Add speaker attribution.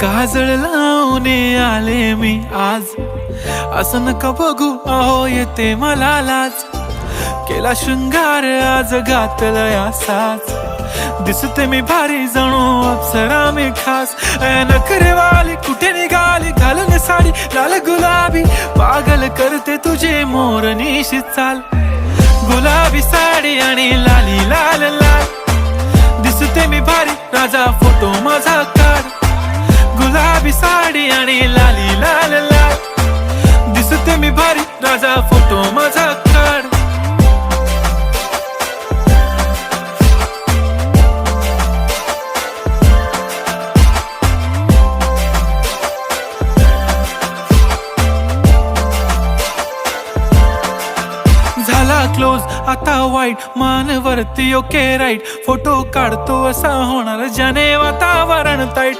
Speaker 1: काजळ लावून आले मी आज, असं नका बघू अहो येते मला लाज. केला शृंगार आज घातला असाच, दिसते मी भारी जणू अप्सरा मी खास. नखरेवाली कुठे निघाली घालून साडी लाल गुलाबी, पागल करते तुझे मोरनीशी चाल. गुलाबी साडी आणि लाली लाल लाल, दिसते मी भारी राजा फोटो माझा काढ. गुलाबी साडी आणि लाली लाल लाल, दिसते मी भारी राजा फोटो माझा काढ. झाला क्लोज आता वाईट, मानवरती ओके राईट. फोटो काढतो असा होणार ज्याने वातावरण ताईट.